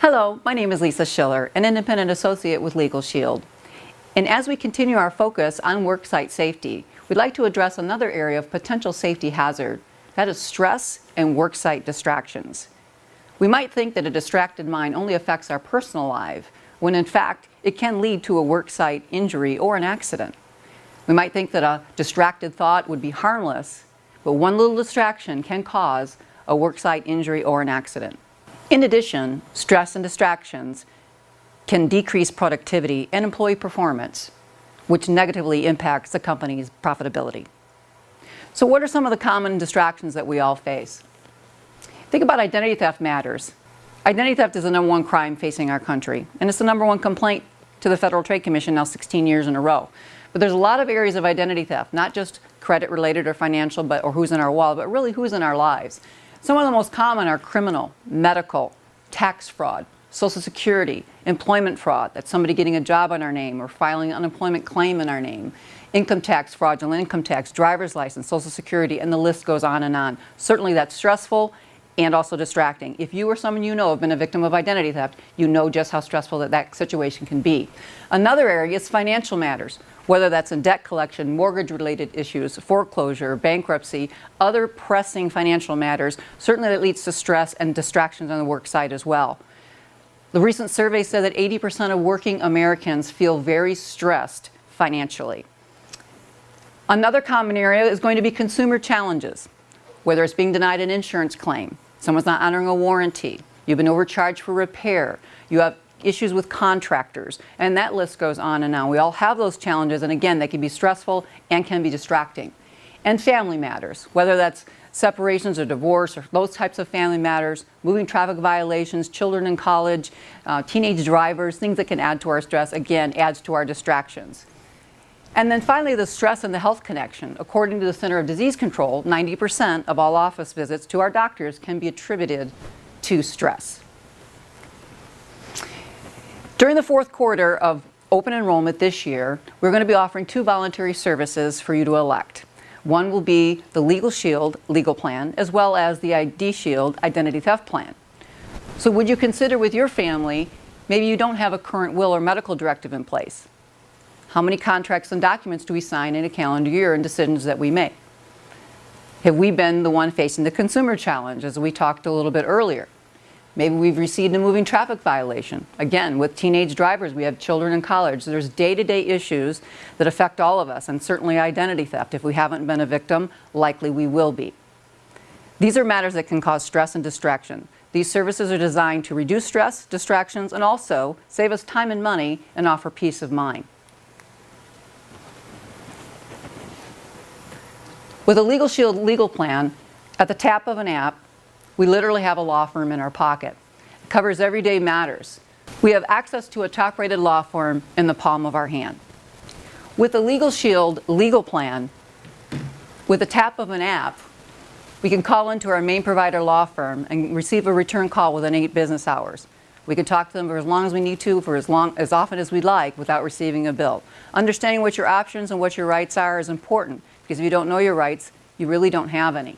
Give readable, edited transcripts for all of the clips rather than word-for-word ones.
Hello, my name is Lisa Schiller, an independent associate with Legalshield. And as we continue our focus on worksite safety, we'd like to address another area of potential safety hazard, that is stress and worksite distractions. We might think that a distracted mind only affects our personal life, when in fact it can lead to a worksite injury or an accident. We might think that a distracted thought would be harmless, but one little distraction can cause a worksite injury or an accident. In addition, stress and distractions can decrease productivity and employee performance, which negatively impacts the company's profitability. So what are some of the common distractions that we all face? Think about identity theft matters. Identity theft is the #1 crime facing our country, and it's the #1 complaint to the Federal Trade Commission now 16 years in a row. But there's a lot of areas of identity theft, not just credit related or financial, or who's in our wallet, but really who's in our lives. Some of the most common are criminal, medical, tax fraud, Social Security, employment fraud, that's somebody getting a job on our name or filing an unemployment claim in our name, income tax, fraudulent income tax, driver's license, Social Security, and the list goes on and on. Certainly that's stressful and also distracting. If you or someone you know have been a victim of identity theft, you know just how stressful that situation can be. Another area is financial matters, whether that's in debt collection, mortgage-related issues, foreclosure, bankruptcy, other pressing financial matters. Certainly that leads to stress and distractions on the work site as well. The recent survey said that 80% of working Americans feel very stressed financially. Another common area is going to be consumer challenges, whether it's being denied an insurance claim, someone's not honoring a warranty, you've been overcharged for repair, you have issues with contractors, and that list goes on and on. We all have those challenges, and again, they can be stressful and can be distracting. And family matters, whether that's separations or divorce or those types of family matters, moving traffic violations, children in college, teenage drivers, things that can add to our stress, again, adds to our distractions. And then finally, the stress and the health connection. According to the Center of Disease Control, 90% of all office visits to our doctors can be attributed to stress. During the fourth quarter of open enrollment this year, we're going to be offering 2 voluntary services for you to elect. One will be the Legalshield legal plan, as well as the Legalshield identity theft plan. So would you consider with your family, maybe you don't have a current will or medical directive in place? How many contracts and documents do we sign in a calendar year and decisions that we make? Have we been the one facing the consumer challenge, as we talked a little bit earlier? Maybe we've received a moving traffic violation. Again, with teenage drivers, we have children in college. There's day-to-day issues that affect all of us, and certainly identity theft. If we haven't been a victim, likely we will be. These are matters that can cause stress and distraction. These services are designed to reduce stress, distractions, and also save us time and money and offer peace of mind. With a Legalshield legal plan, at the tap of an app, we literally have a law firm in our pocket. It covers everyday matters. We have access to a top-rated law firm in the palm of our hand. With the Legalshield legal plan, with the tap of an app, we can call into our main provider law firm and receive a return call within 8 business hours. We can talk to them for as long as we need to, for as often as we'd like, without receiving a bill. Understanding what your options and what your rights are is important, because if you don't know your rights, you really don't have any.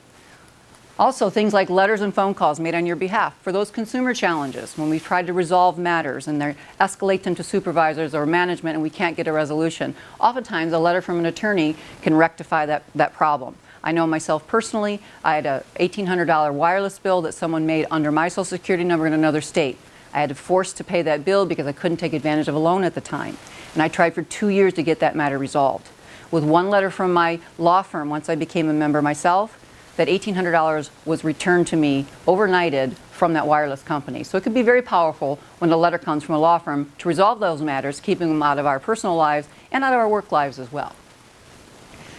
Also, things like letters and phone calls made on your behalf for those consumer challenges when we've tried to resolve matters and they escalate them to supervisors or management and we can't get a resolution. Oftentimes, a letter from an attorney can rectify that problem. I know myself personally, I had a $1,800 wireless bill that someone made under my Social Security number in another state. I had to force to pay that bill because I couldn't take advantage of a loan at the time. And I tried for 2 years to get that matter resolved. With one letter from my law firm, once I became a member myself, that $1,800 was returned to me, overnighted from that wireless company. So it can be very powerful when a letter comes from a law firm to resolve those matters, keeping them out of our personal lives and out of our work lives as well.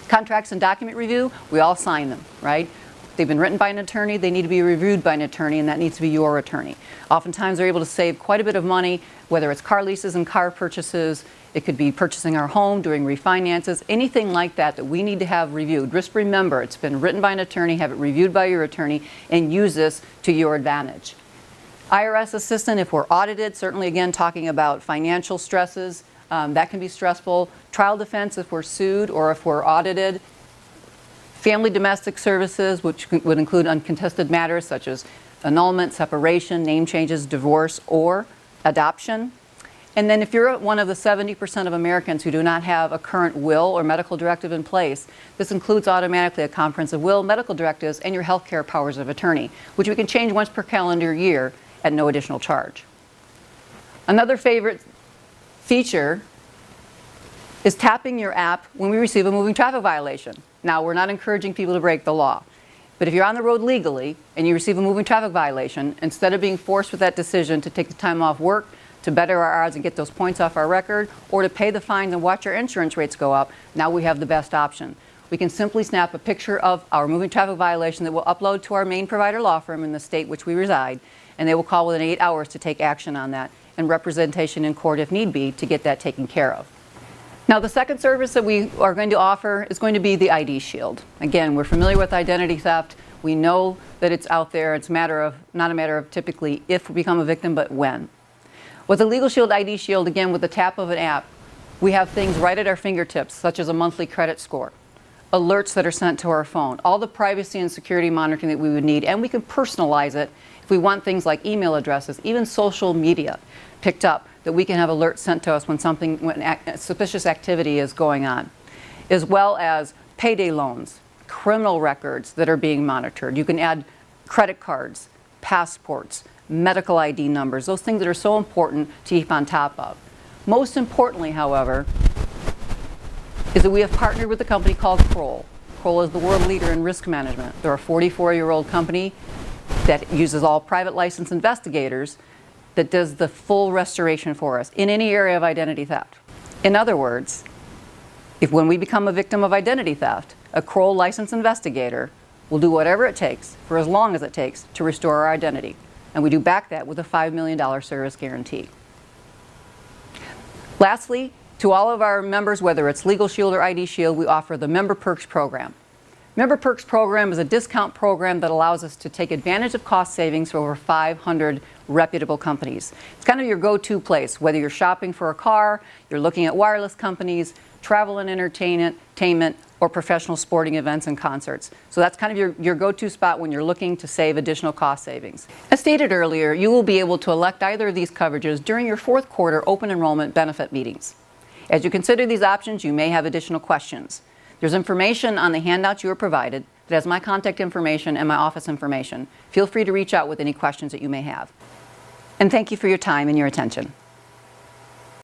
Contracts and document review, we all sign them, right? They've been written by an attorney, they need to be reviewed by an attorney, and that needs to be your attorney. Oftentimes they're able to save quite a bit of money, whether it's car leases and car purchases, it could be purchasing our home, doing refinances, anything like that that we need to have reviewed. Just remember, it's been written by an attorney, have it reviewed by your attorney, and use this to your advantage. IRS assistant, if we're audited, certainly again talking about financial stresses, that can be stressful. Trial defense if we're sued or if we're audited. Family domestic services, which would include uncontested matters such as annulment, separation, name changes, divorce, or adoption. And then if you're one of the 70% of Americans who do not have a current will or medical directive in place, this includes automatically a comprehensive will, medical directives, and your healthcare powers of attorney, which we can change once per calendar year at no additional charge. Another favorite feature is tapping your app when we receive a moving traffic violation. Now, we're not encouraging people to break the law, but if you're on the road legally and you receive a moving traffic violation, instead of being forced with that decision to take the time off work, to better our odds and get those points off our record, or to pay the fines and watch our insurance rates go up, now we have the best option. We can simply snap a picture of our moving traffic violation that we'll upload to our main provider law firm in the state which we reside, and they will call within 8 hours to take action on that and representation in court if need be to get that taken care of. Now, the second service that we are going to offer is going to be the ID Shield. Again, we're familiar with identity theft. We know that it's out there. It's not a matter of typically if we become a victim, but when. With the Legalshield ID Shield, again, with the tap of an app, we have things right at our fingertips, such as a monthly credit score, alerts that are sent to our phone, all the privacy and security monitoring that we would need, and we can personalize it if we want things like email addresses, even social media picked up, that we can have alerts sent to us when suspicious activity is going on, as well as payday loans, criminal records that are being monitored. You can add credit cards, passports, medical ID numbers, those things that are so important to keep on top of. Most importantly, however, is that we have partnered with a company called Kroll. Kroll is the world leader in risk management. They're a 44-year-old company that uses all private licensed investigators that does the full restoration for us in any area of identity theft. In other words, if when we become a victim of identity theft, a Kroll licensed investigator will do whatever it takes for as long as it takes to restore our identity. And we do back that with a $5 million service guarantee. Lastly, to all of our members, whether it's Legalshield or ID Shield, we offer the Member Perks program. Member Perks program is a discount program that allows us to take advantage of cost savings for over 500 reputable companies. It's kind of your go-to place, whether you're shopping for a car, you're looking at wireless companies, travel and entertainment, or professional sporting events and concerts. So that's kind of your go-to spot when you're looking to save additional cost savings. As stated earlier, you will be able to elect either of these coverages during your fourth quarter open enrollment benefit meetings. As you consider these options, you may have additional questions. There's information on the handout you were provided that has my contact information and my office information. Feel free to reach out with any questions that you may have. And thank you for your time and your attention.